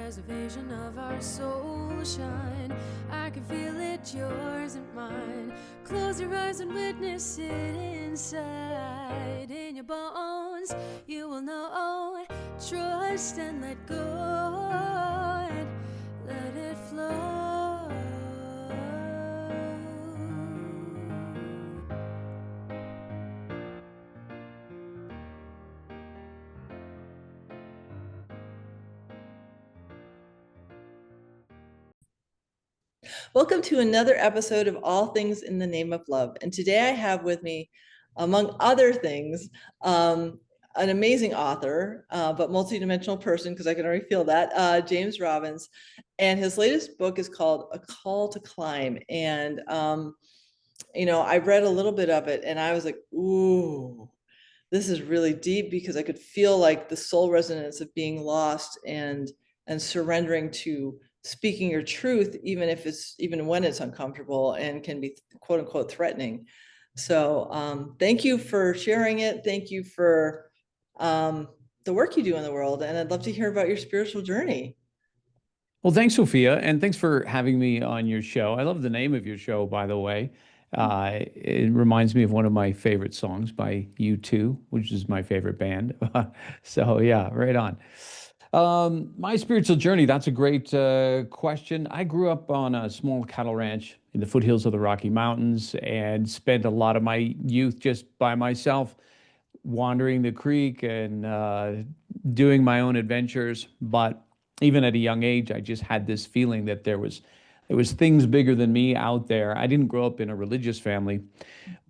as a vision of our soul shine. I can feel it, yours and mine. Close your eyes and witness it inside. In your bones, you will know. Trust and let go, and let it flow. Welcome to another episode of All Things in the Name of Love. And today I have with me, among other things, an amazing author, but multidimensional person, because I can already feel that, James Robbins. And his latest book is called A Call to Climb. And, I read a little bit of it and I was like, ooh, this is really deep, because I could feel like the soul resonance of being lost and surrendering to speaking your truth, even when it's uncomfortable and can be quote unquote threatening. So thank you for sharing it. Thank you for the work you do in the world. And I'd love to hear about your spiritual journey. Well, thanks, Sophia, and thanks for having me on your show. I love the name of your show, by the way. It reminds me of one of my favorite songs by U2, which is my favorite band. So yeah, right on. My spiritual journey, that's a great question. I grew up on a small cattle ranch in the foothills of the Rocky Mountains and spent a lot of my youth just by myself, wandering the creek and doing my own adventures. But even at a young age, I just had this feeling that there was things bigger than me out there. I didn't grow up in a religious family,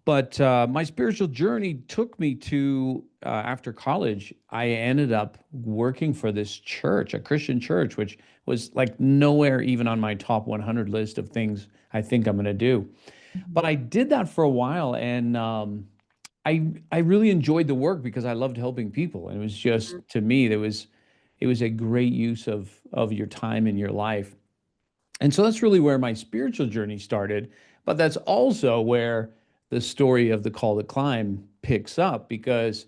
but my spiritual journey took me to after college. I ended up working for this church, a Christian church, which was like nowhere even on my top 100 list of things I think I'm going to do. But I did that for a while, and I really enjoyed the work because I loved helping people. And it was just, to me, it was a great use of your time in your life. And so that's really where my spiritual journey started. But that's also where the story of the call to climb picks up, because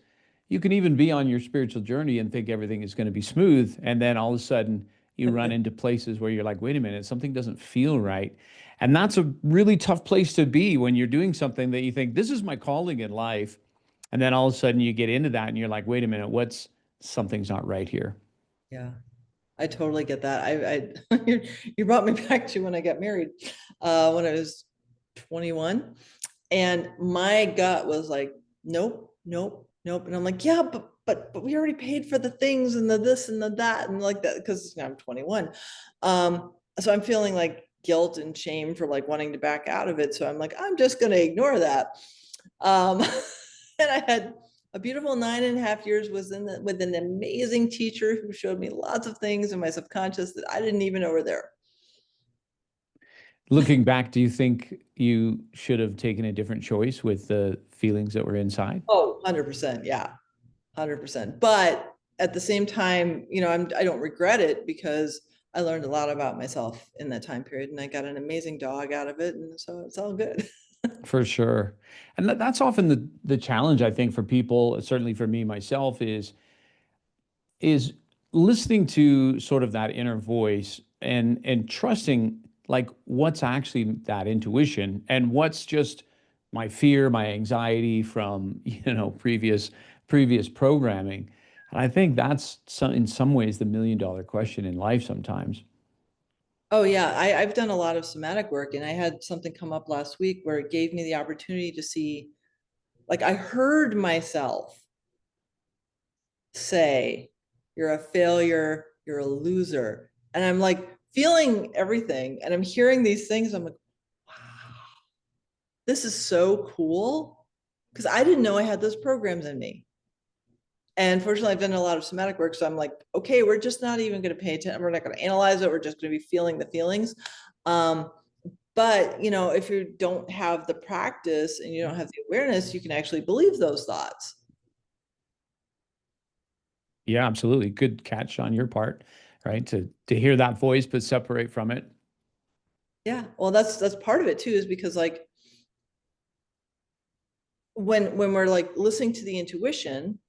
you can even be on your spiritual journey and think everything is going to be smooth. And then all of a sudden you run into places where you're like, wait a minute, something doesn't feel right. And that's a really tough place to be when you're doing something that you think, this is my calling in life. And then all of a sudden you get into that and you're like, wait a minute, something's not right here. Yeah, I totally get that. You brought me back to when I got married, when I was 21. And my gut was like, nope, nope, nope. And I'm like, yeah, but we already paid for the things and the this and the that and like that, because I'm 21. So I'm feeling like guilt and shame for like wanting to back out of it. So I'm like, I'm just gonna ignore that. Um, and I had a beautiful 9.5 years with an amazing teacher who showed me lots of things in my subconscious that I didn't even know were there. Looking back, do you think you should have taken a different choice with the feelings that were inside? Oh, 100%. Yeah. 100%. But at the same time, I don't regret it, because I learned a lot about myself in that time period, and I got an amazing dog out of it. And so it's all good. For sure. And that's often the challenge, I think, for people, certainly for me myself, is listening to sort of that inner voice and trusting like what's actually that intuition and what's just my fear, my anxiety from, previous programming. And I think that's in some ways the $1 million question in life sometimes. Oh yeah, I've done a lot of somatic work, and I had something come up last week where it gave me the opportunity to see, like, I heard myself say, you're a failure, you're a loser. And I'm like feeling everything, and I'm hearing these things. I'm like, wow, this is so cool. Because I didn't know I had those programs in me. And fortunately, I've done a lot of somatic work. So I'm like, okay, we're just not even going to pay attention. We're not going to analyze it. We're just going to be feeling the feelings. But if you don't have the practice and you don't have the awareness, you can actually believe those thoughts. Yeah, absolutely. Good catch on your part, right? To hear that voice but separate from it. Yeah. Well, that's part of it too, is because like when we're like listening to the intuition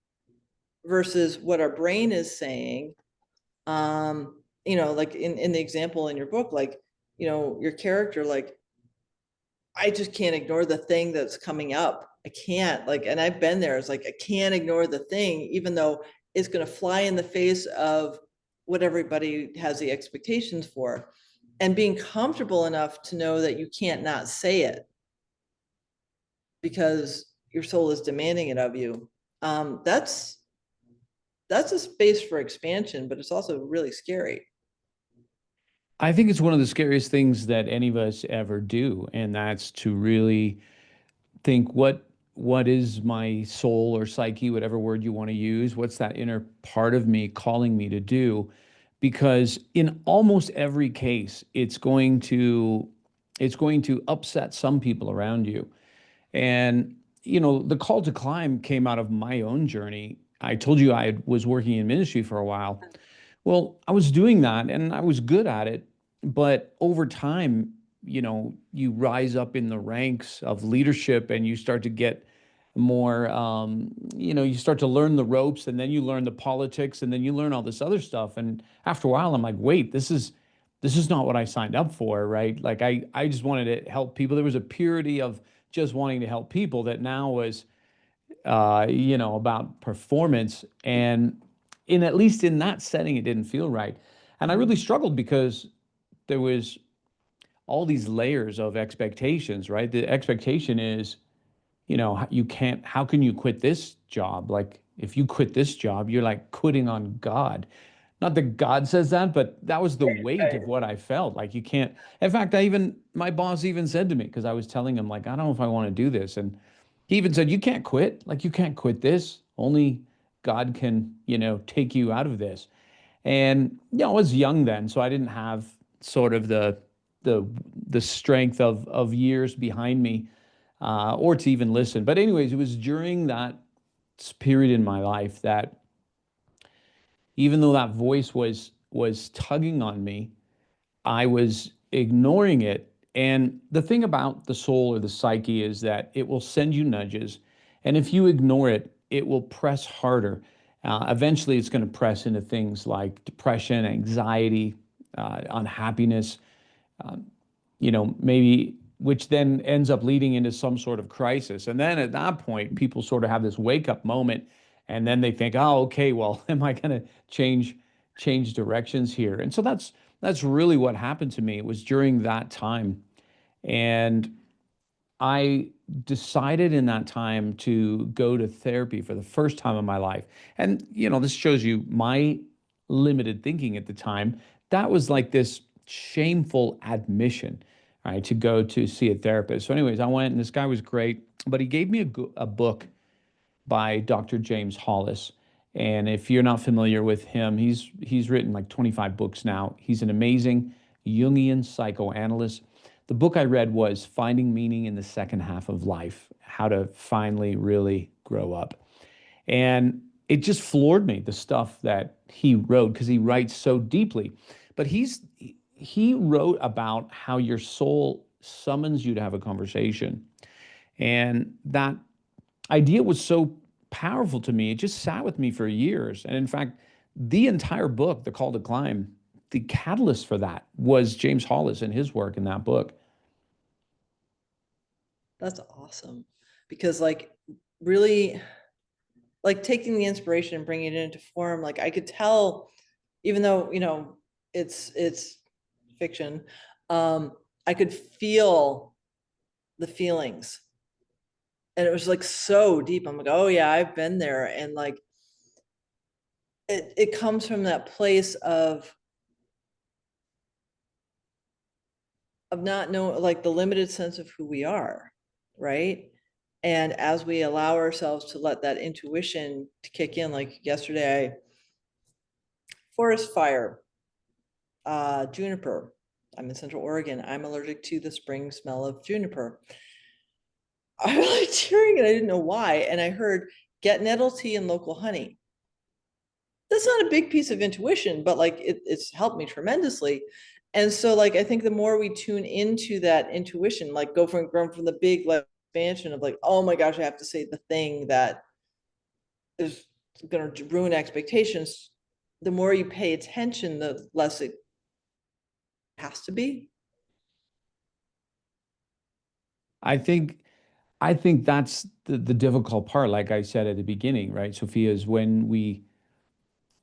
versus what our brain is saying, like in the example in your book, like, your character, like, I just can't ignore the thing that's coming up. I can't, like, and I've been there. It's like, I can't ignore the thing, even though it's going to fly in the face of what everybody has the expectations for. And being comfortable enough to know that you can't not say it because your soul is demanding it of you. That's a space for expansion, but it's also really scary. I think it's one of the scariest things that any of us ever do, and that's to really think what is my soul or psyche, whatever word you want to use, what's that inner part of me calling me to do? Because in almost every case, it's going to upset some people around you. And the call to climb came out of my own journey. I told you I was working in ministry for a while. Well, I was doing that and I was good at it. But over time, you rise up in the ranks of leadership and you start to get more, you start to learn the ropes, and then you learn the politics, and then you learn all this other stuff. And after a while, I'm like, wait, this is not what I signed up for, right? Like I just wanted to help people. There was a purity of just wanting to help people that now was about performance. And in at least in that setting, it didn't feel right. And I really struggled because there was all these layers of expectations, right? The expectation is, you can't, how can you quit this job? Like, if you quit this job, you're like quitting on God. Not that God says that, but that was the weight of what I felt. Like, you can't, in fact, my boss even said to me, because I was telling him, like, I don't know if I want to do this. And he even said, you can't quit. Like, you can't quit this. Only God can, take you out of this. And I was young then, so I didn't have sort of the strength of years behind me, or to even listen. But anyways, it was during that period in my life that, even though that voice was tugging on me, I was ignoring it. And the thing about the soul or the psyche is that it will send you nudges, and if you ignore it, it will press harder. Eventually, it's going to press into things like depression, anxiety, unhappiness, maybe, which then ends up leading into some sort of crisis. And then at that point, people sort of have this wake up moment, and then they think, oh, okay, well, am I going to change directions here? And so that's really what happened to me. It was during that time. And I decided in that time to go to therapy for the first time in my life. And, this shows you my limited thinking at the time. That was like this shameful admission, right, to go to see a therapist. So, anyways, I went, and this guy was great, but he gave me a book by Dr. James Hollis. And if you're not familiar with him, he's written like 25 books now. He's an amazing Jungian psychoanalyst. The book I read was Finding Meaning in the Second Half of Life: How to Finally Really Grow Up. And it just floored me, the stuff that he wrote, because he writes so deeply. But he wrote about how your soul summons you to have a conversation. And that idea was so powerful to me. It just sat with me for years. And in fact, the entire book, The Call to Climb, the catalyst for that was James Hollis and his work in that book. That's awesome. Because, like, really, like, taking the inspiration and bringing it into form, like, I could tell, even though, it's fiction, I could feel the feelings. And it was like so deep. I'm like, oh yeah, I've been there. And like, it comes from that place of not knowing, like, the limited sense of who we are, right? And as we allow ourselves to let that intuition to kick in, like yesterday, forest fire, juniper. I'm in Central Oregon. I'm allergic to the spring smell of juniper. I was like cheering, and I didn't know why. And I heard, get nettle tea and local honey. That's not a big piece of intuition, but like it's helped me tremendously. And so, like, I think the more we tune into that grown from the big, like, expansion of like, oh my gosh, I have to say the thing that is going to ruin expectations, the more you pay attention, the less it has to be. I think I think that's the difficult part, like I said at the beginning, right, Sophia, is when we,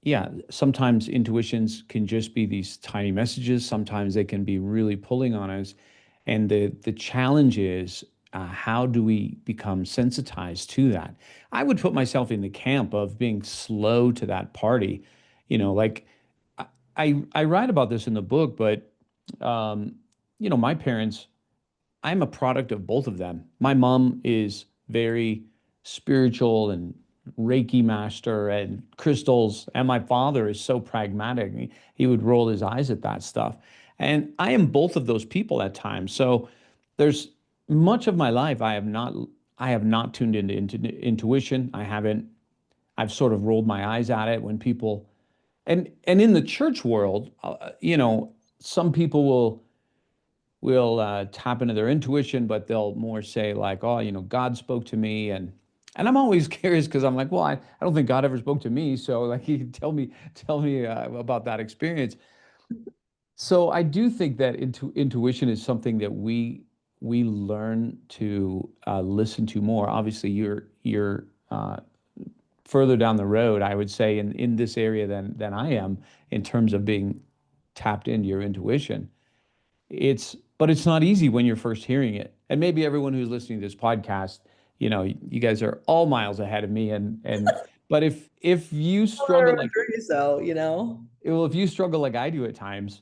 yeah, sometimes intuitions can just be these tiny messages. Sometimes they can be really pulling on us. And the challenge is, how do we become sensitized to that? I would put myself in the camp of being slow to that party. Like I write about this in the book, but um, my parents, I'm a product of both of them. My mom is very spiritual and Reiki master and crystals, and my father is so pragmatic. He would roll his eyes at that stuff. And I am both of those people at times. So there's much of my life I have not tuned into intuition. I've sort of rolled my eyes at it when people, and in the church world, some people will tap into their intuition, but they'll more say like, "Oh, God spoke to me," and I'm always curious because I'm like, "Well, I don't think God ever spoke to me, so like, you can tell me about that experience." So I do think that intuition is something that we learn to listen to more. Obviously, you're further down the road, I would say, in this area than I am in terms of being tapped into your intuition. But it's not easy when you're first hearing it. And maybe everyone who's listening to this podcast, you guys are all miles ahead of me. But if you struggle like, So. well, if you struggle like I do at times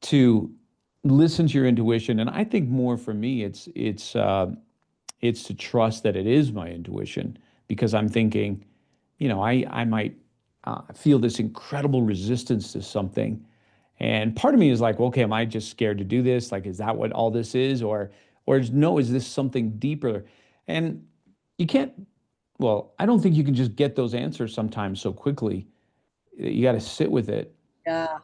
to listen to your intuition, and I think more for me, it's to trust that it is my intuition, because I'm thinking, I might feel this incredible resistance to something. And part of me is like, well, okay, am I just scared to do this? Like, is that what all this is? Is this something deeper? And you can't, well, I don't think you can just get those answers sometimes so quickly. You got to sit with it. Yeah.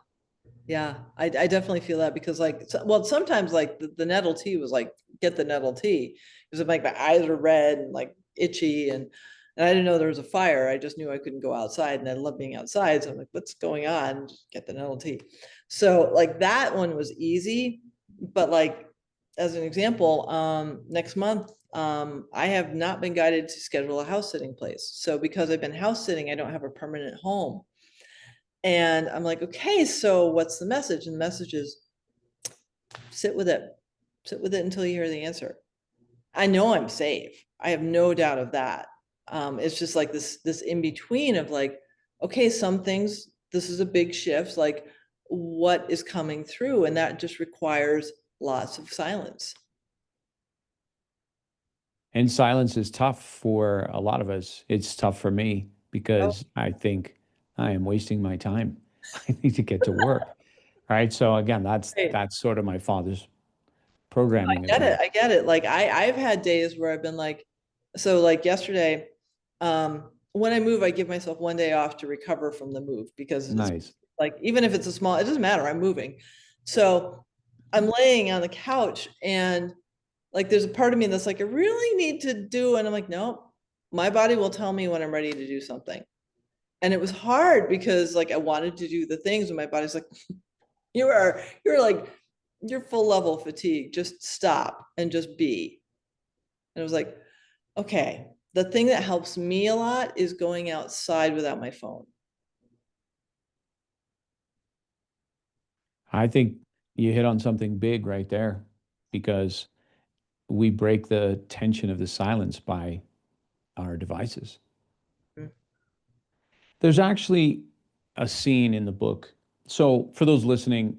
Yeah, I definitely feel that because well, sometimes like the nettle tea was like, get the nettle tea because like my eyes are red and like itchy and I didn't know there was a fire. I just knew I couldn't go outside and I love being outside. So I'm like, what's going on? Just get the nettle tea. So like that one was easy, but like as an example, next month, I have not been guided to schedule a house sitting place. So because I've been house sitting, I don't have a permanent home. And I'm like, okay, so what's the message? And the message is sit with it. Sit with it until you hear the answer. I know I'm safe. I have no doubt of that. It's just like this in between of like, okay, some things, this is a big shift, like what is coming through, and that just requires lots of silence. And silence is tough for a lot of us. It's tough for me Oh, because I think I am wasting my time. I need to get to work. Right. So again, that's right. that's sort of my father's programming as Get it. well. I get it. Like I've had days where I've been like, so like yesterday, when I move, I give myself one day off to recover from the move because it's Nice. like, even if it's a small, it doesn't matter. I'm moving. So I'm laying on the couch and like, there's a part of me that's like, I really need to do. And I'm like, no, my body will tell me when I'm ready to do something. And it was hard because like, I wanted to do the things and my body's like, you're like, you're full level fatigue. Just stop and just be. And it was like, okay, the thing that helps me a lot is going outside without my phone. I think you hit on something big right there, because we break the tension of the silence by our devices. Mm. There's actually a scene in the book. So, for those listening,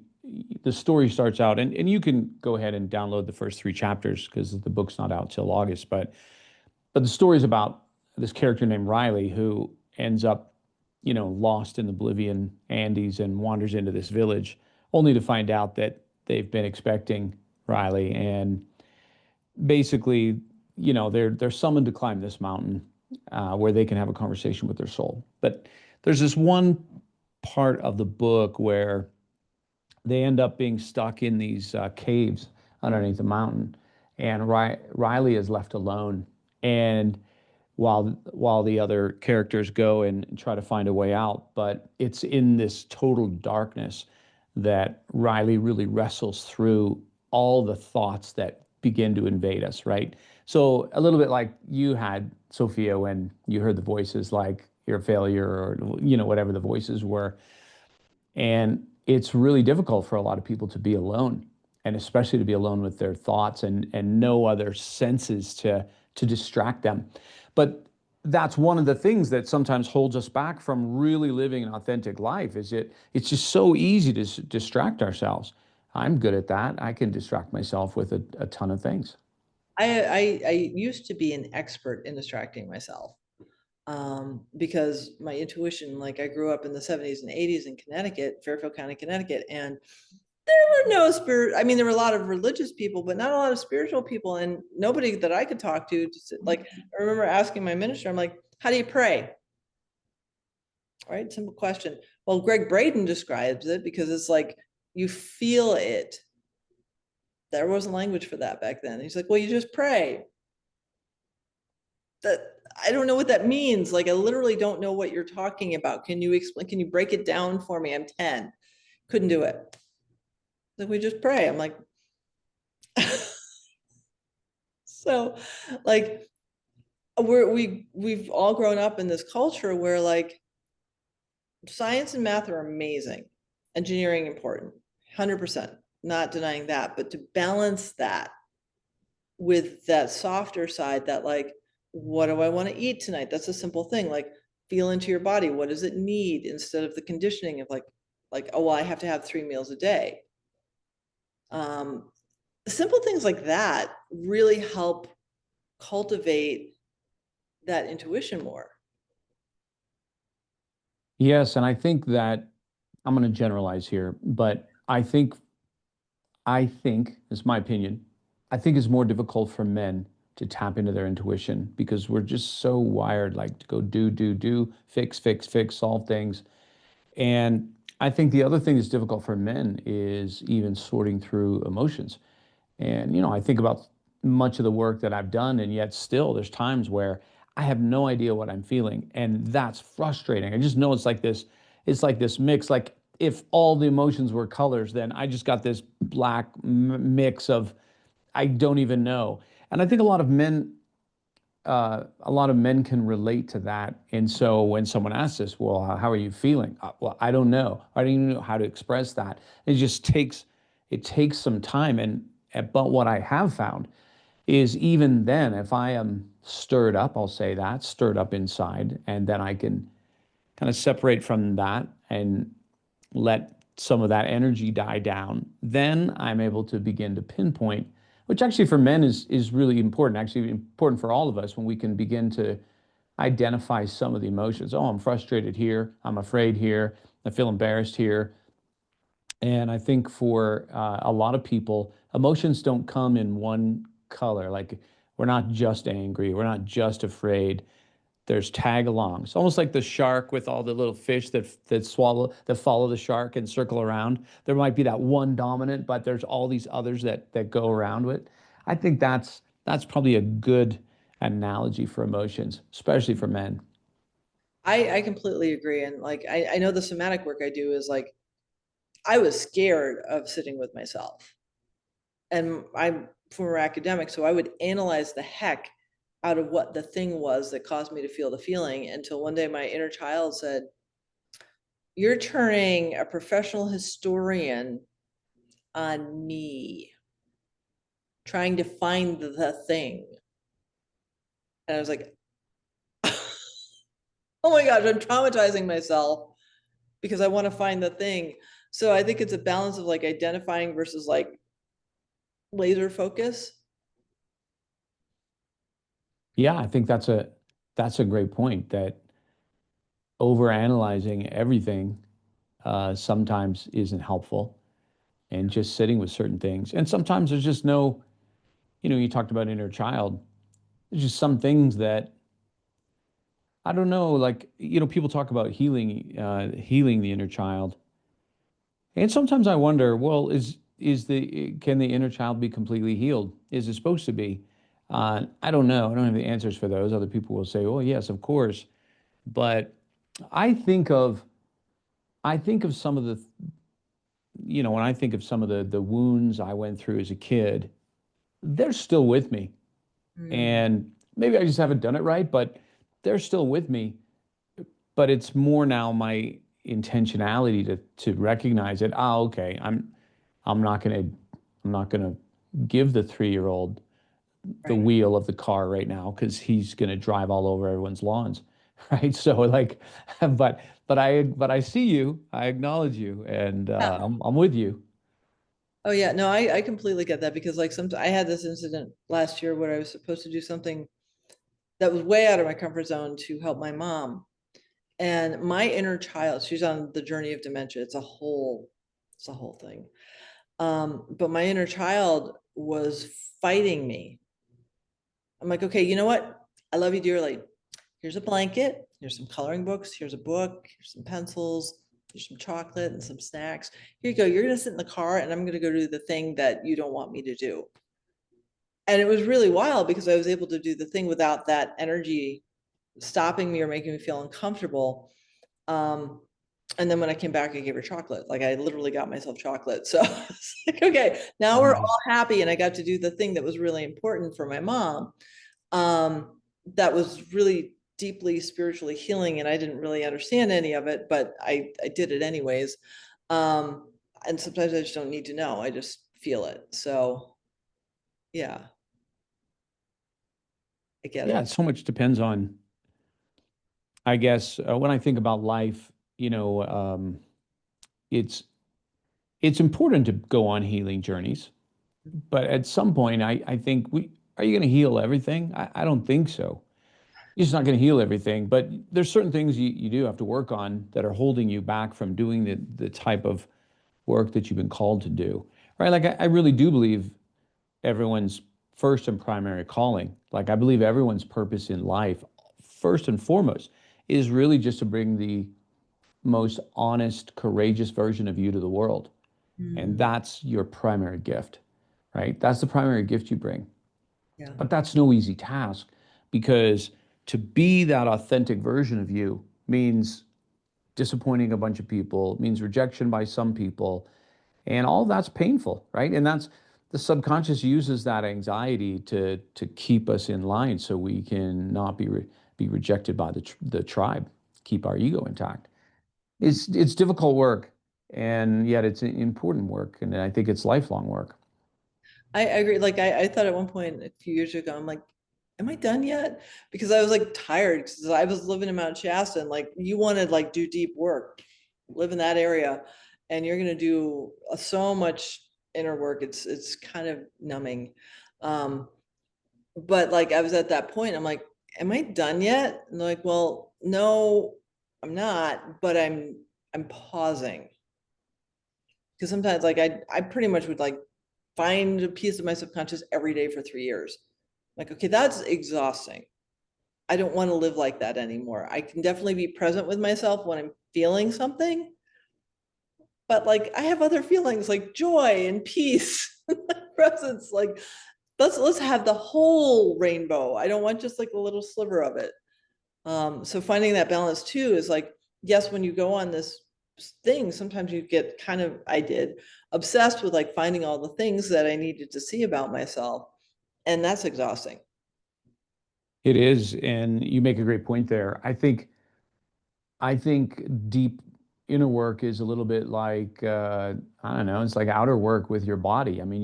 the story starts out, and you can go ahead and download the first three chapters because the book's not out till August. But the story is about this character named Riley who ends up, lost in the Bolivian Andes and wanders into this village, only to find out that they've been expecting Riley, and basically, they're summoned to climb this mountain where they can have a conversation with their soul. But there's this one part of the book where they end up being stuck in these caves underneath the mountain, and Riley is left alone. And while the other characters go and try to find a way out. But it's in this total darkness that Riley really wrestles through all the thoughts that begin to invade us, right? So a little bit like you had, Sophia, when you heard the voices like you're a failure or whatever the voices were. And it's really difficult for a lot of people to be alone, and especially to be alone with their thoughts and no other senses to distract them. But that's one of the things that sometimes holds us back from really living an authentic life. It's just so easy to distract ourselves. I'm good at that. I can distract myself with a ton of things. I used to be an expert in distracting myself, because my intuition, like I grew up in the 70s and 80s in Connecticut, Fairfield County, Connecticut, and there were no spirit. I mean, there were a lot of religious people, but not a lot of spiritual people, and nobody that I could talk to. Just like, I remember asking my minister, I'm like, how do you pray? Right? Simple question. Well, Greg Braden describes it because it's like you feel it. There wasn't language for that back then. He's like, well, you just pray. That I don't know what that means. Like, I literally don't know what you're talking about. Can you explain? Can you break it down for me? I'm 10. Couldn't do it. Like, we just pray. I'm like, so like we've all grown up in this culture where like science and math are amazing, engineering important, 100%, not denying that, but to balance that with that softer side, that like, what do I want to eat tonight? That's a simple thing. Like, feel into your body. What does it need, instead of the conditioning of like, oh, well, I have to have 3 meals a day. Simple things like that really help cultivate that intuition more. Yes, and I think that I'm going to generalize here, but I think, it's my opinion, I think it's more difficult for men to tap into their intuition because we're just so wired like to go do, fix, fix, fix, solve things. And I think the other thing that's difficult for men is even sorting through emotions. And, I think about much of the work that I've done, and yet still there's times where I have no idea what I'm feeling. And that's frustrating. I just know it's like this mix. Like if all the emotions were colors, then I just got this black mix of I don't even know. And I think a lot of men can relate to that. And so when someone asks us, well, how are you feeling? Well, I don't know. I don't even know how to express that. It takes some time. But what I have found is even then, if I am stirred up, I'll say that, stirred up inside, and then I can kind of separate from that and let some of that energy die down, then I'm able to begin to pinpoint, which actually for men is really important, actually important for all of us when we can begin to identify some of the emotions. Oh, I'm frustrated here. I'm afraid here. I feel embarrassed here. And I think for a lot of people, emotions don't come in one color. Like we're not just angry, we're not just afraid. There's tag along. It's almost like the shark with all the little fish that follow the shark and circle around. There might be that one dominant, but there's all these others that go around with. I think that's probably a good analogy for emotions, especially for men. I completely agree. And like, I know the somatic work I do is like, I was scared of sitting with myself, and I'm former academic, so I would analyze the heck out of what the thing was that caused me to feel the feeling, until one day my inner child said, you're turning a professional historian on me, trying to find the thing. And I was like, oh my gosh, I'm traumatizing myself because I want to find the thing. So I think it's a balance of like identifying versus like laser focus. Yeah, I think that's a great point that overanalyzing everything sometimes isn't helpful, and just sitting with certain things. And sometimes there's just no, you talked about inner child. There's just some things that I don't know, like, people talk about healing the inner child. And sometimes I wonder, well, can the inner child be completely healed? Is it supposed to be? I don't know. I don't have the answers for those. Other people will say, "Oh, yes, of course." But I think of I think of some of the, when I think of some of the wounds I went through as a kid, they're still with me. Mm, And maybe I just haven't done it right, but they're still with me. But it's more now my intentionality to recognize it. Ah, okay, I'm not gonna I'm not gonna give the 3-year-old the right. wheel of the car right now because he's gonna drive all over everyone's lawns, right? So like, but I see you, I acknowledge you, and Yeah. I'm with you. Oh yeah, no, I completely get that because like I had this incident last year where I was supposed to do something that was way out of my comfort zone to help my mom. And my inner child, she's on the journey of dementia. It's a whole thing. But my inner child was fighting me. I'm like, okay, you know what? I love you dearly. Here's a blanket, here's some coloring books, here's a book, here's some pencils, here's some chocolate and some snacks. Here you go. You're gonna sit in the car and I'm gonna go do the thing that you don't want me to do. And it was really wild because I was able to do the thing without that energy stopping me or making me feel uncomfortable. Um, and then when I came back, I gave her chocolate. Like I literally got myself chocolate. So it's like, okay, now we're all Nice. happy. And I got to do the thing that was really important for my mom. That was really deeply spiritually healing. And I didn't really understand any of it, but I did it anyways. Um, and sometimes I just don't need to know. I just feel it. So yeah, I get Yeah, it. so much depends on, I guess, when I think about life, it's it's important to go on healing journeys, but at some point, I think we are you going to heal everything? I don't think so. You're just not going to heal everything, but there's certain things you do have to work on that are holding you back from doing the type of work that you've been called to do, right? Like I really do believe everyone's first and primary calling, like I believe everyone's purpose in life, first and foremost, is really just to bring the most honest, courageous version of you to the world. And Mm, that's your primary gift, right? That's the primary gift you bring. yeah. But that's no easy task because to be that authentic version of you means disappointing a bunch of people, means rejection by some people, and all that's painful, right? And that's the subconscious uses that anxiety to keep us in line so we can not be rejected by the tribe, keep our ego intact. It's difficult work, and yet it's important work, and I think it's lifelong work. I agree. Like I thought at one point a few years ago, I'm like, am I done yet? Because I was like tired because I was living in Mount Shasta and like you want to like do deep work, live in that area, and you're gonna do so much inner work. It's kind of numbing. Um, but like I was at that point, I'm like, am I done yet? And they're like, well, no, I'm not, but I'm pausing because sometimes like I pretty much would like find a piece of my subconscious every day for 3 years. Like, okay, that's exhausting. I don't want to live like that anymore. I can definitely be present with myself when I'm feeling something, but like I have other feelings like joy and peace, presence. Like let's have the whole rainbow. I don't want just like a little sliver of it. So finding that balance too is like, yes, when you go on this thing, sometimes you get kind of, I did, obsessed with like finding all the things that I needed to see about myself. And that's exhausting. It is, and you make a great point there. I think deep inner work is a little bit like I don't know, it's like outer work with your body. I mean,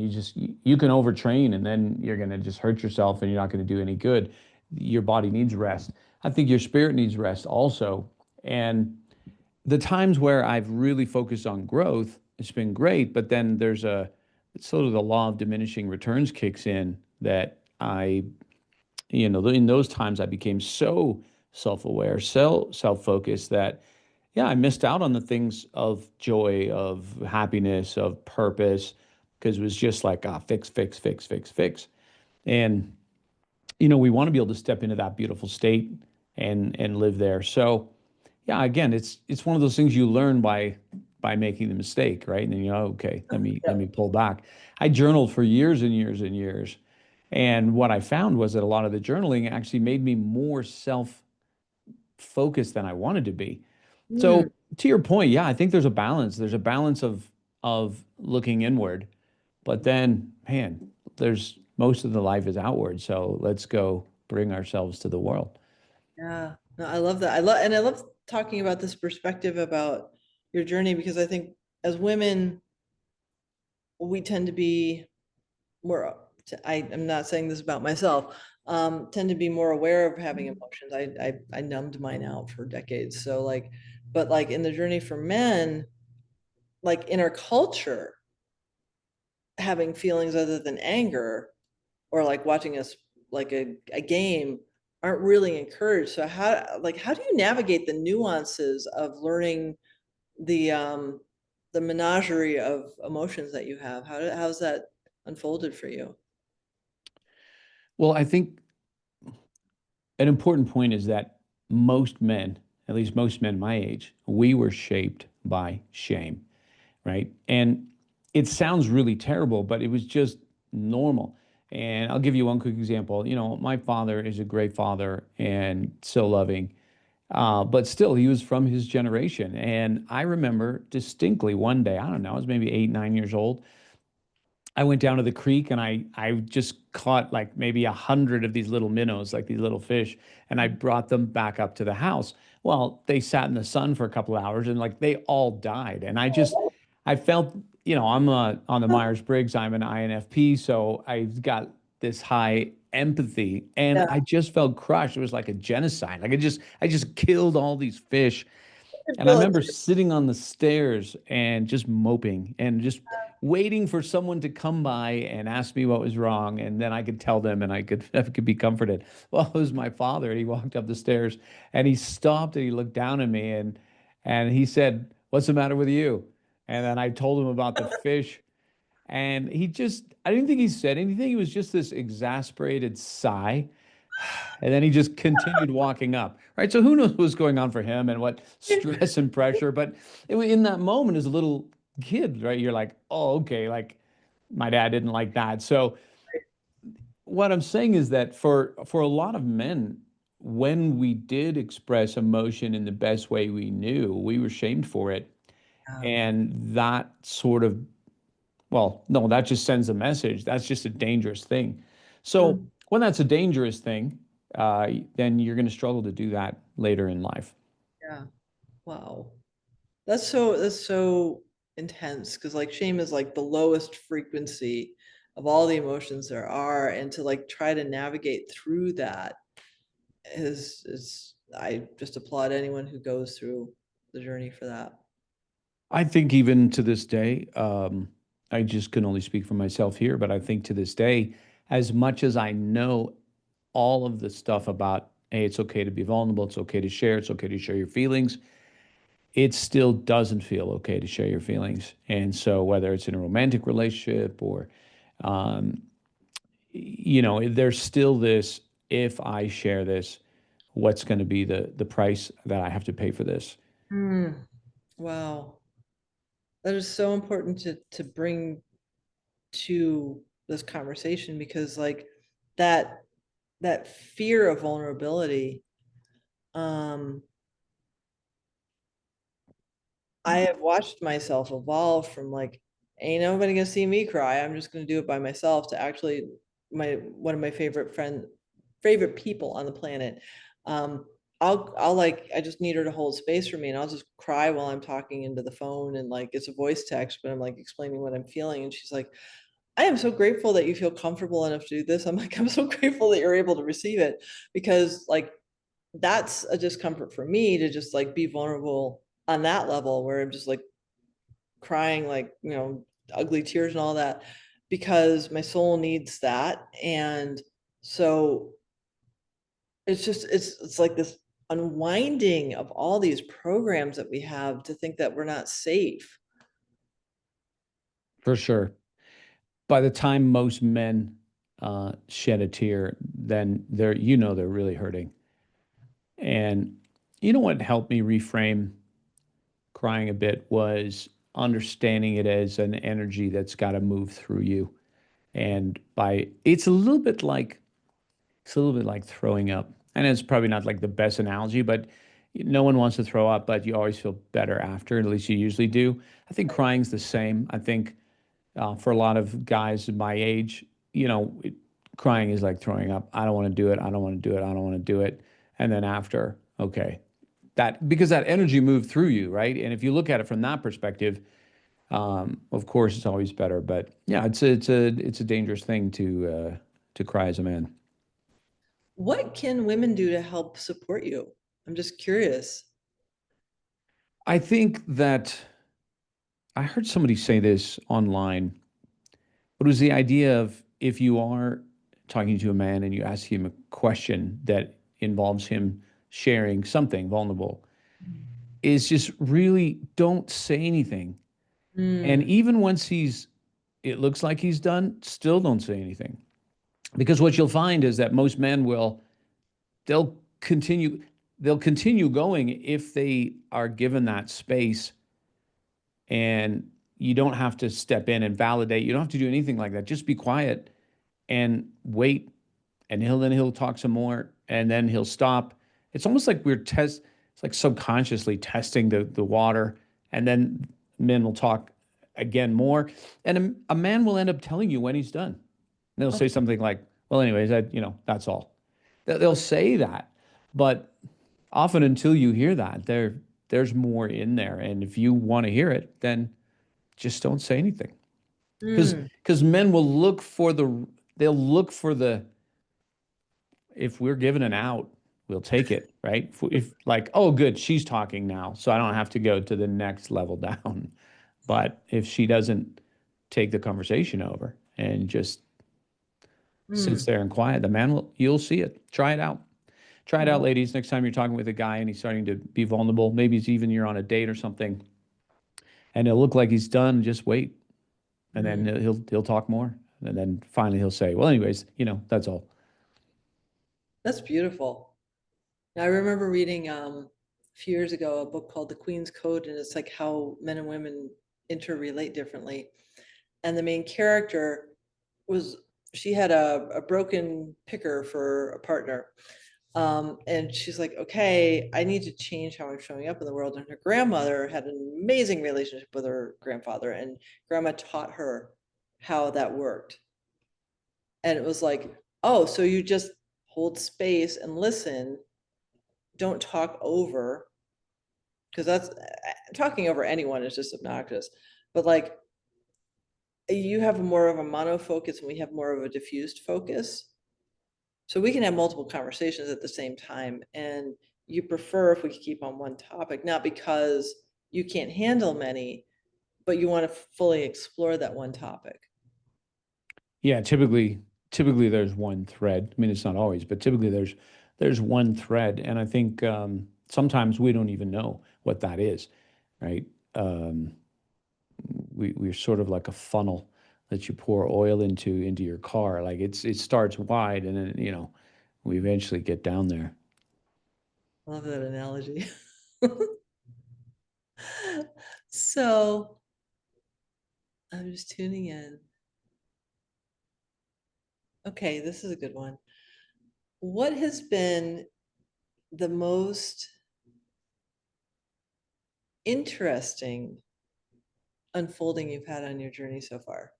you can overtrain and then you're going to just hurt yourself and you're not going to do any good. Your body needs rest. I think your spirit needs rest also. And the times where I've really focused on growth, it's been great, but then it's sort of the law of diminishing returns kicks in that in those times I became so self-aware, so self-focused that, yeah, I missed out on the things of joy, of happiness, of purpose, because it was just like, fix, fix, fix, fix, fix. And, we want to be able to step into that beautiful state and live there. So, yeah, again, it's one of those things you learn by making the mistake, right? And then okay, let me Yeah. pull back. I journaled for years and years and years, And what I found was that a lot of the journaling actually made me more self-focused than I wanted to be. Mm, So to your point, yeah, I think there's a balance. There's a balance of looking inward, but then, man, there's most of the life is outward. So let's go bring ourselves to the world. yeah, no, I love that. I love talking about this perspective about your journey because I think as women, we tend to be more, I'm not saying this about myself, tend to be more aware of having emotions. I numbed mine out for decades. So like, but like in the journey for men, like in our culture, having feelings other than anger or like watching us like a game aren't really encouraged. So how do you navigate the nuances of learning the menagerie of emotions that you have? How's that unfolded for you? Well, I think an important point is that most men, at least most men my age, we were shaped by shame, right? And it sounds really terrible, but it was just normal. And I'll give you one quick example. You know, my father is a great father and so loving, but still, he was from his generation. And I remember distinctly one day, I don't know, I was maybe 8, 9 years old. I went down to the creek and I just caught like maybe 100 of these little minnows, like these little fish, and I brought them back up to the house. Well, they sat in the sun for a couple of hours and like they all died. And I felt, you know, I'm on the Myers-Briggs, I'm an INFP, so I've got this high empathy and Yeah, I just felt crushed. It was like a genocide. Like I just killed all these fish I and I feel like remember sitting on the stairs and just moping and just waiting for someone to come by and ask me what was wrong. And then I could tell them and I could be comforted. Well, it was my father. He walked up the stairs and he stopped and he looked down at me and he said, "What's the matter with you?" And then I told him about the fish. And I didn't think he said anything. It was just this exasperated sigh. And then he just continued walking up, right? So who knows what was going on for him and what stress and pressure. But in that moment, as a little kid, right, you're like, oh, okay, like my dad didn't like that. So what I'm saying is that for a lot of men, when we did express emotion in the best way we knew, we were shamed for it. yeah. And that sort of well, no, that just sends a message. That's just a dangerous thing. So Mm, when that's a dangerous thing, then you're going to struggle to do that later in life. yeah. Wow. That's so intense because like shame is like the lowest frequency of all the emotions there are, and to like try to navigate through that is I just applaud anyone who goes through the journey for that. I think even to this day, I just can only speak for myself here, but I think to this day, as much as I know all of the stuff about, hey, it's okay to be vulnerable, it's okay to share your feelings, it still doesn't feel okay to share your feelings. And so whether it's in a romantic relationship or um, you know, there's still this, if I share this, what's going to be the price that I have to pay for this? Mm, wow. That is so important to bring to this conversation because like that that fear of vulnerability, um I have watched myself evolve from like, ain't nobody gonna see me cry. I'm just gonna do it by myself to actually my one of my favorite people on the planet. Um, I'll like I just need her to hold space for me and I'll just cry while I'm talking into the phone and like it's a voice text, but I'm like explaining what I'm feeling. And she's like, I am so grateful that you feel comfortable enough to do this. I'm like, I'm so grateful that you're able to receive it because like that's a discomfort for me to just like be vulnerable on that level where I'm just like crying like, ugly tears and all that because my soul needs that. And so it's like this unwinding of all these programs that we have to think that we're not safe. For sure. By the time most men shed a tear, then they're really hurting. And you know what helped me reframe crying a bit was understanding it as an energy that's got to move through you. And by it's a little bit like it's a little bit like throwing up. And it's probably not like the best analogy, but no one wants to throw up, but you always feel better after. At least you usually do. I think crying's the same. I think for a lot of guys my age, crying is like throwing up. I don't want to do it. I don't want to do it. I don't want to do it. And then after, okay, that because that energy moved through you, right? And if you look at it from that perspective, of course, it's always better. But yeah, it's a dangerous thing to cry as a man. What can women do to help support you? I'm just curious. I think that I heard somebody say this online, but it was the idea of if you are talking to a man and you ask him a question that involves him sharing something vulnerable, is just really don't say anything. And Mm, even once it looks like he's done, still don't say anything. Because what you'll find is that most men they'll continue, they'll continue going if they are given that space and you don't have to step in and validate. You don't have to do anything like that. Just be quiet and wait, and he'll talk some more, and then he'll stop. It's almost like It's like subconsciously testing the water, and then men will talk again more, and a man will end up telling you when he's done. And they'll say okay. something like, "Well, anyways, that's all." They'll say that, but often until you hear that, there's more in there, and if you want to hear it, then just don't say anything. because Mm, because men will they'll look for the if we're given an out, we'll take it, right? If like, oh good, she's talking now, so I don't have to go to the next level down. But if she doesn't take the conversation over and just sits mm. there and quiet, the man will you'll see it. Try it out. Try it out, Oh, ladies. Next time you're talking with a guy and he's starting to be vulnerable, maybe it's even you're on a date or something, and it'll look like he's done, just wait. And then mm. he'll talk more. And then finally he'll say, well, anyways, that's all. That's beautiful. Now, I remember reading a few years ago a book called The Queen's Code, and it's like how men and women interrelate differently. And the main character was she had a broken picker for a partner. And she's like, okay, I need to change how I'm showing up in the world. And her grandmother had an amazing relationship with her grandfather, and grandma taught her how that worked. And it was like, oh, so you just hold space and listen, don't talk over, because that's talking over anyone is just obnoxious. But like, you have more of a mono focus and we have more of a diffused focus. So we can have multiple conversations at the same time. And you prefer if we keep on one topic, not because you can't handle many, but you want to fully explore that one topic. Yeah, typically there's one thread. I mean, it's not always, but typically there's one thread, and I think sometimes we don't even know what that is, right? Um, we're sort of like a funnel that you pour oil into your car. Like it starts wide, and then we eventually get down there. I love that analogy. So I'm just tuning in. Okay, this is a good one. What has been the most interesting unfolding you've had on your journey so far?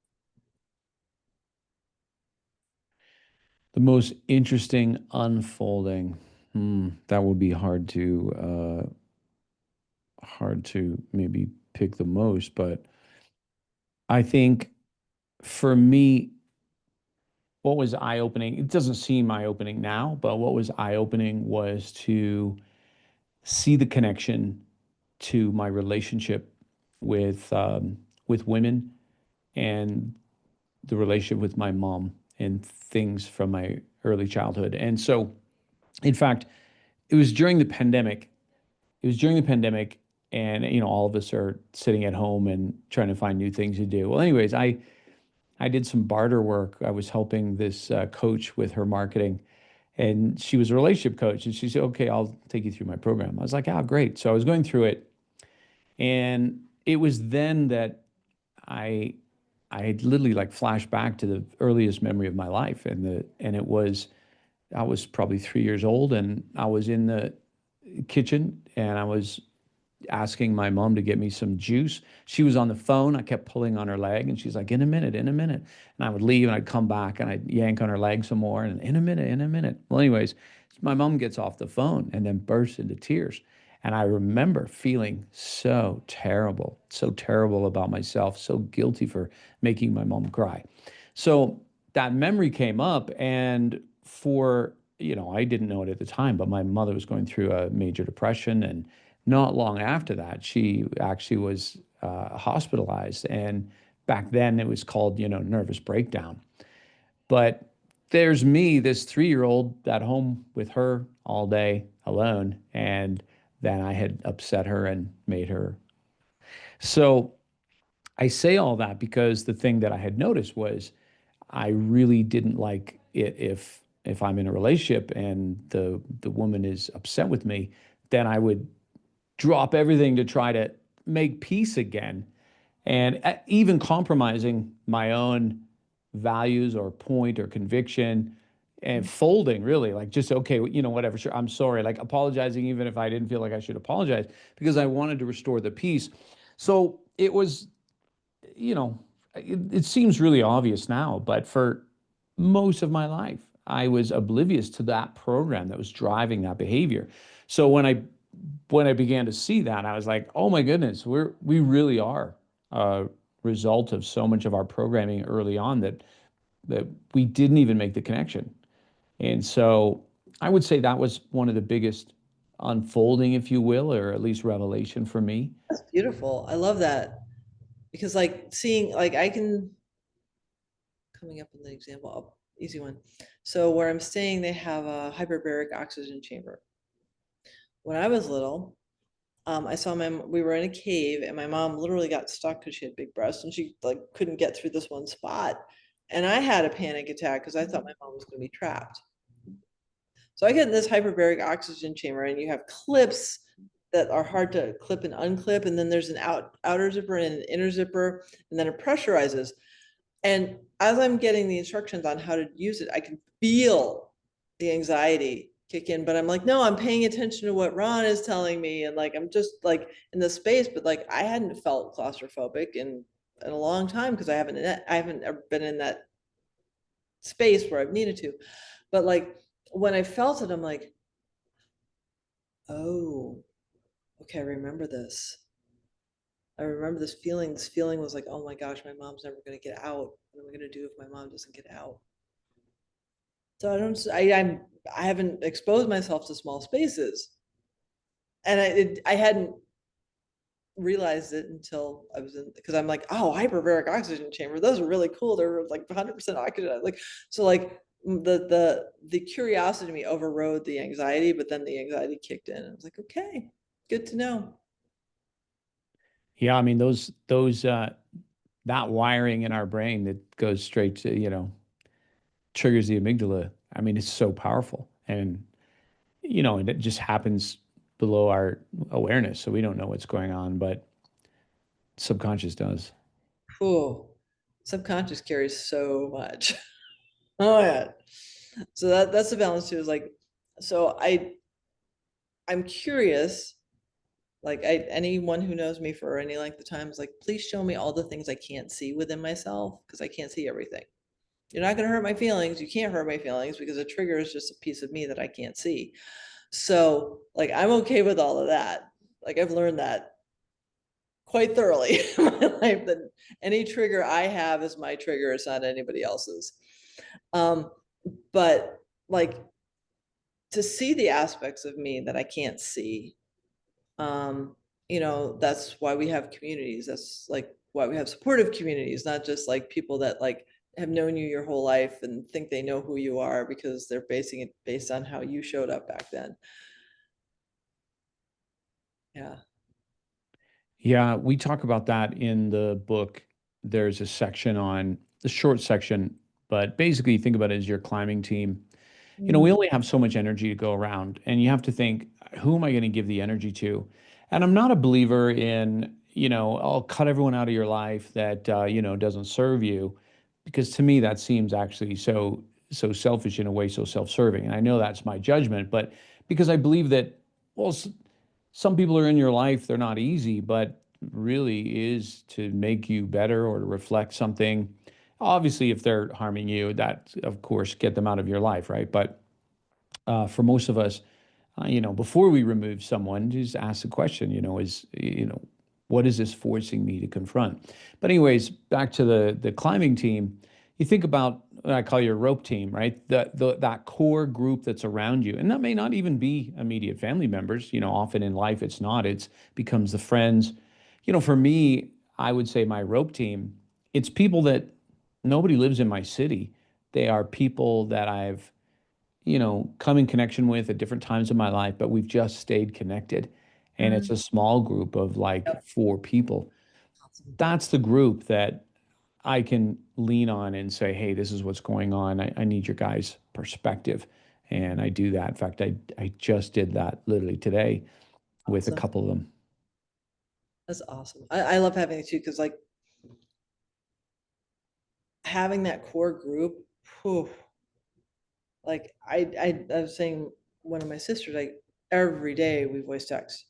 The most interesting unfolding. That would be hard to maybe pick the most, but I think for me, what was eye opening? It doesn't seem eye opening now, but what was eye opening was to see the connection to my relationship with women and the relationship with my mom and things from my early childhood. And so, in fact, it was during the pandemic. It was during the pandemic, and all of us are sitting at home and trying to find new things to do. Well, anyways, I did some barter work. I was helping this coach with her marketing, and she was a relationship coach. And she said, "Okay, I'll take you through my program." I was like, "Ah, great." So I was going through it, and it was then that I I had literally like flashed back to the earliest memory of my life, and it was I was probably 3 years old, and I was in the kitchen, and I was asking my mom to get me some juice. She was on the phone. I kept pulling on her leg, and she's like, in a minute, in a minute. And I would leave, and I'd come back, and I'd yank on her leg some more, and in a minute, in a minute. Well, anyways, my mom gets off the phone and then bursts into tears. And I remember feeling so terrible about myself, so guilty for making my mom cry. So that memory came up, and I didn't know it at the time, but my mother was going through a major depression, and not long after that, she actually was hospitalized. And back then, it was called, nervous breakdown. But there's me, this 3-year-old, at home with her all day alone, and then I had upset her and made her. So I say all that because the thing that I had noticed was I really didn't like it if I'm in a relationship and the woman is upset with me, then I would drop everything to try to make peace again, and even compromising my own values or point or conviction, and folding, really, like, just, okay, whatever, sure, I'm sorry, like apologizing even if I didn't feel like I should apologize, because I wanted to restore the peace. So it was, it seems really obvious now, but for most of my life, I was oblivious to that program that was driving that behavior. So when I began to see that, I was like, oh my goodness, we really are a result of so much of our programming early on that we didn't even make the connection. And so I would say that was one of the biggest unfolding, if you will, or at least revelation for me. That's beautiful. I love that. Because like seeing, like I can, coming up with an example, easy one. So where I'm staying, they have a hyperbaric oxygen chamber. When I was little, I saw we were in a cave, and my mom literally got stuck because she had big breasts, and she like couldn't get through this one spot. And I had a panic attack because I thought my mom was going to be trapped. So I get in this hyperbaric oxygen chamber, and you have clips that are hard to clip and unclip. And then there's an outer zipper and an inner zipper, and then it pressurizes. And as I'm getting the instructions on how to use it, I can feel the anxiety kick in, but I'm like, no, I'm paying attention to what Ron is telling me. And like, I'm just like in the space, but like, I hadn't felt claustrophobic in a long time, because I haven't ever been in that space where I've needed to. But like, when I felt it, I'm like, oh, okay, I remember this. I remember this feeling. This feeling was like, oh my gosh, my mom's never going to get out. What am I going to do if my mom doesn't get out? So I haven't exposed myself to small spaces, and I hadn't realized it until I was in, because I'm like, oh, hyperbaric oxygen chamber, those are really cool. They're like 100% oxygen. Like, so like the curiosity to me overrode the anxiety, but then the anxiety kicked in. I was like, okay, good to know. Yeah, I mean, that wiring in our brain that goes straight to, triggers the amygdala. I mean, it's so powerful. And it just happens below our awareness. So we don't know what's going on, but subconscious does. Cool. Subconscious carries so much. Oh yeah. So that's the balance too, is like, so I'm curious, like anyone who knows me for any length of time is like, please show me all the things I can't see within myself, because I can't see everything. You're not going to hurt my feelings. You can't hurt my feelings, because a trigger is just a piece of me that I can't see. So like, I'm okay with all of that. Like, I've learned that quite thoroughly in my life, that any trigger I have is my trigger. It's not anybody else's. But like, to see the aspects of me that I can't see, that's why we have communities. That's like why we have supportive communities, not just like people that like have known you your whole life and think they know who you are because they're basing it based on how you showed up back then. Yeah. Yeah, we talk about that in the book. There's a section on the short section, but basically think about it as your climbing team. We only have so much energy to go around, and you have to think, who am I going to give the energy to? And I'm not a believer in, I'll cut everyone out of your life that, doesn't serve you. Because to me, that seems actually so selfish in a way, so self-serving. And I know that's my judgment, but because I believe that, well, some people are in your life, they're not easy, but really is to make you better or to reflect something. Obviously, if they're harming you, that, of course, get them out of your life, right? But for most of us, before we remove someone, just ask the question, what is this forcing me to confront? But anyways, back to the climbing team. You think about what I call your rope team, right? That core group that's around you, and that may not even be immediate family members. Often in life it's not. It's becomes the friends. For me, I would say my rope team. It's people that nobody lives in my city. They are people that I've come in connection with at different times of my life, but we've just stayed connected. And it's Mhm. a small group of like Yep. 4 people. Awesome. That's the group that I can lean on and say, hey, this is what's going on. I need your guys' perspective. And I do that. In fact, I just did that literally today with a Awesome. couple of them. That's awesome. I love having it too, because like having that core group, whew, like I was saying one of my sisters, like every day we voice text.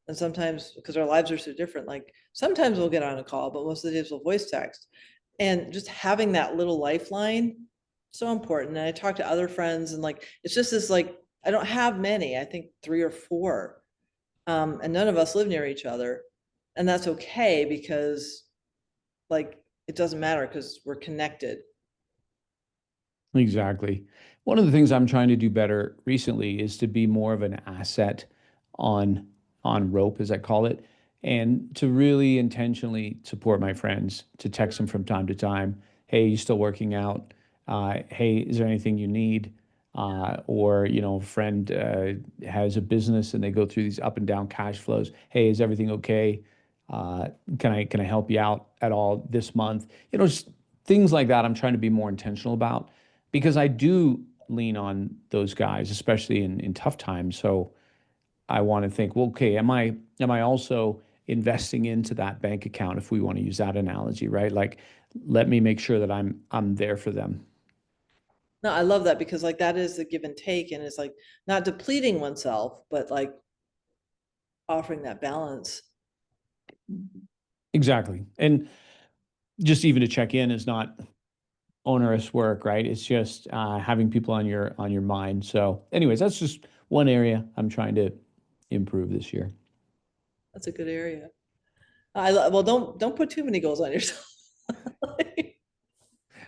And sometimes because our lives are so different, like sometimes we'll get on a call, but most of the days we'll voice text. And just having that little lifeline, so important. And I talk to other friends and like it's just this like I don't have many, I think 3 or 4. And none of us live near each other. And that's okay because like it doesn't matter because we're connected. Exactly. One of the things I'm trying to do better recently is to be more of an asset on on rope, as I call it, and to really intentionally support my friends, to text them from time to time. Hey, you still working out? Hey, is there anything you need? Or, a friend has a business and they go through these up and down cash flows. Hey, is everything okay? Can I help you out at all this month? Just things like that. I'm trying to be more intentional about because I do lean on those guys, especially in tough times. So I want to think, well, okay, am I also investing into that bank account if we want to use that analogy, right? Like, let me make sure that I'm there for them. No, I love that because like that is the give and take, and it's like not depleting oneself, but like offering that balance. Exactly. And just even to check in is not onerous work, right? It's just having people on your mind. So, anyways, that's just one area I'm trying to improve this year. That's a good area. Well, don't put too many goals on yourself.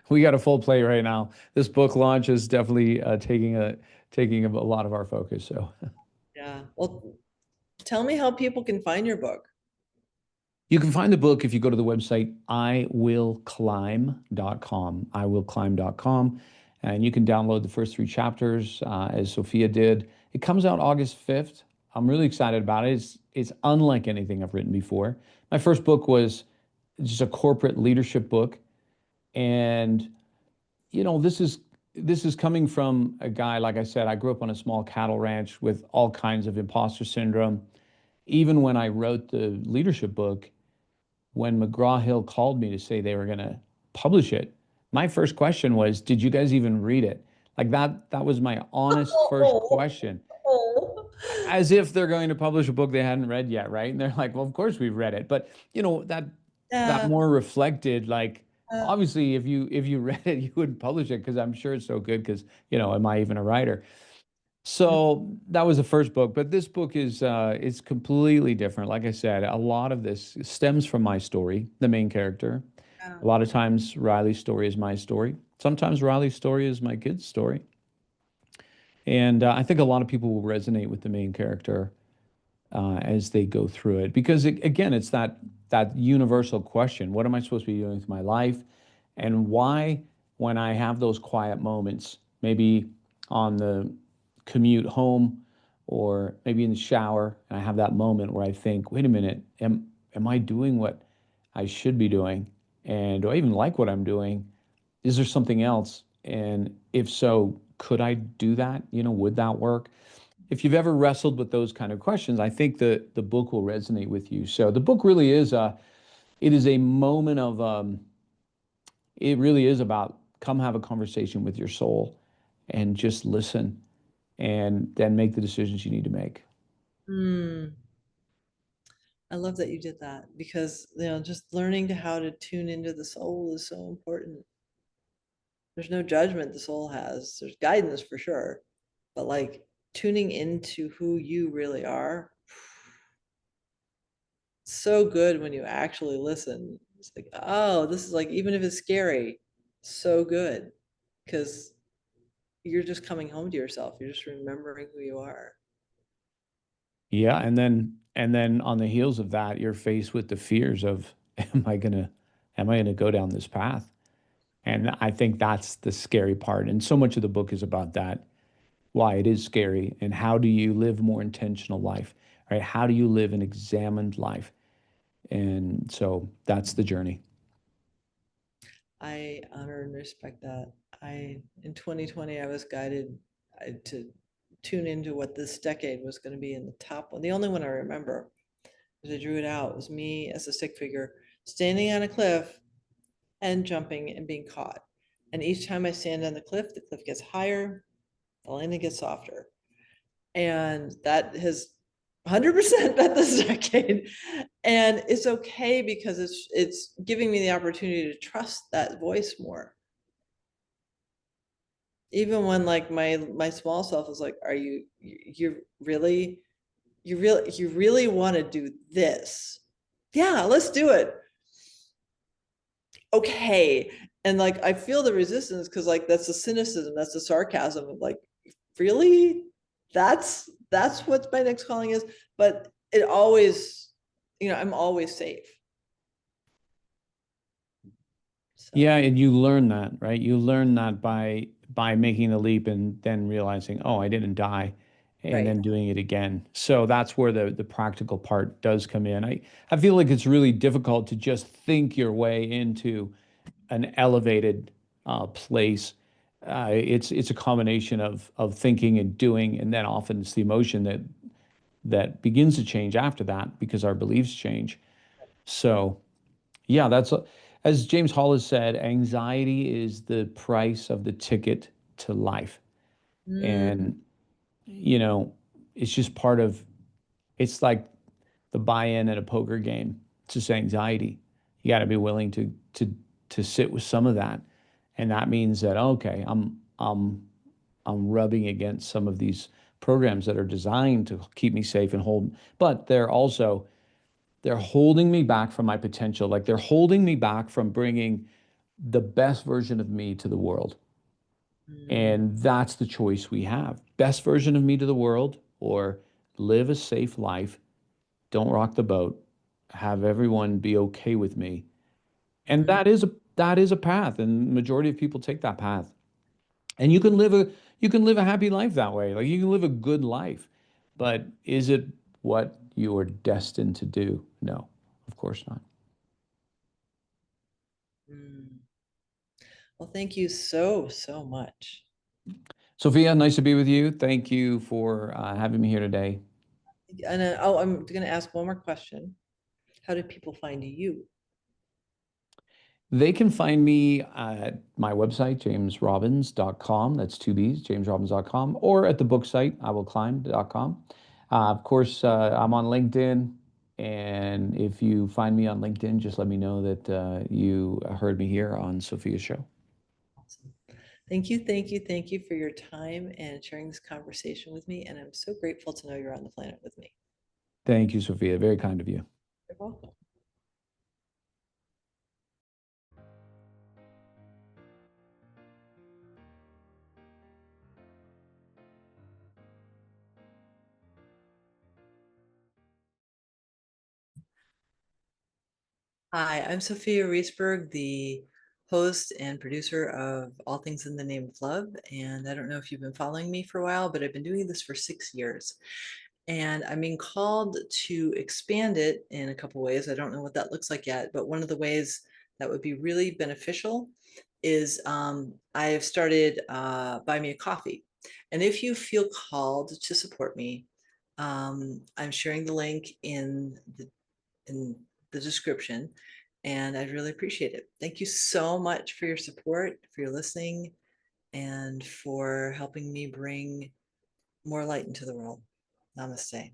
We got a full plate right now. This book launch is definitely taking a lot of our focus. So Yeah. Well, tell me how people can find your book. you can find the book if you go to the website iwillclimb.com, and you can download the first 3 chapters as Sophia did. It comes out August 5th. I'm really excited about it. It's unlike anything I've written before. My first book was just a corporate leadership book, and this is coming from a guy, like I said, I grew up on a small cattle ranch with all kinds of imposter syndrome. Even when I wrote the leadership book, when McGraw-Hill called me to say they were going to publish it, my first question was, "Did you guys even read it?" Like that was my honest first Oh, question. oh. As if they're going to publish a book they hadn't read yet, right? And they're like, "Well, of course we've read it." But, that Yeah. more reflected like uh, obviously if you read it, you wouldn't publish it because I'm sure it's so good because, am I even a writer? So that was the first book, but this book is completely different. Like I said, a lot of this stems from my story, the main character. yeah. A lot of times Riley's story is my story. Sometimes Riley's story is my kid's story. And I think a lot of people will resonate with the main character as they go through it because again, it's that universal question: what am I supposed to be doing with my life, and why, when I have those quiet moments, maybe on the commute home, or maybe in the shower, and I have that moment where I think, wait a minute, am I doing what I should be doing, and do I even like what I'm doing? Is there something else? And if so, could I do that? Would that work? if you've ever wrestled with those kind of questions, I think the book will resonate with you. So the book really is it is a moment of it really is about come have a conversation with your soul and just listen and then make the decisions you need to make. Mm, I love that you did that because, just learning to how to tune into the soul is so important. There's no judgment the soul has. There's guidance for sure, but like tuning into who you really are, so good when you actually listen. It's like, oh, this is like, even if it's scary, so good because you're just coming home to yourself. You're just remembering who you are. Yeah, and then on the heels of that, you're faced with the fears of am I gonna go down this path? And I think that's the scary part. And so much of the book is about that, why it is scary, and how do you live a more intentional life, right? How do you live an examined life? And so that's the journey. I honor and respect that. In 2020, I was guided to tune into what this decade was going to be in the top one. The only one I remember, because I drew it out, was me as a stick figure standing on a cliff and jumping and being caught. And each time I stand on the cliff gets higher, the landing gets softer. And that has 100% been this decade. And it's okay because it's giving me the opportunity to trust that voice more. Even when like my small self is like, are you really you really want to do this? Yeah, let's do it. Okay. And like I feel the resistance because like that's the cynicism, that's the sarcasm of like, really? That's what my next calling is. But it always, I'm always safe. So Yeah, and you learn that, right? You learn that by making the leap and then realizing, oh, I didn't die, and right. then doing it again. So that's where the practical part does come in. I feel like it's really difficult to just think your way into an elevated place. It's a combination of thinking and doing, and then often it's the emotion that begins to change after that because our beliefs change. So yeah, as James Hollis said, anxiety is the price of the ticket to life. Mm, And, you know, it's just part of it's like the buy-in at a poker game. It's just anxiety. You got to be willing to sit with some of that. And that means that okay, I'm rubbing against some of these programs that are designed to keep me safe and hold, but they're holding me back from my potential. Like they're holding me back from bringing the best version of me to the world. mm, And that's the choice we have. Best version of me to the world or live a safe life, don't rock the boat, have everyone be okay with me. And mhm. that is a path and majority of people take that path. And you can live a happy life that way. Like you can live a good life. But is it what you are destined to do? No, of course not. Mm. Well, thank you so, so much. Sophia, nice to be with you. Thank you for having me here today. And oh, I'm going to ask one more question. How do people find you? They can find me at my website, jamesrobbins.com. That's two B's, jamesrobbins.com, or at the book site, iwillclimb.com. Of course, I'm on LinkedIn. And if you find me on LinkedIn, just let me know that you heard me here on Sophia's show. Awesome. Thank you, thank you, thank you for your time and sharing this conversation with me. And I'm so grateful to know you're on the planet with me. Thank you, Sophia. Very kind of you. You're welcome. Hi, I'm Sophia Reesberg, the host and producer of All Things in the Name of Love. And I don't know if you've been following me for a while, but I've been doing this for 6 years. And I'm being called to expand it in a couple ways. I don't know what that looks like yet, but one of the ways that would be really beneficial is I have started Buy Me a Coffee. And if you feel called to support me, I'm sharing the link in the description, and I'd really appreciate it. Thank you so much for your support, for your listening, and for helping me bring more light into the world. Namaste.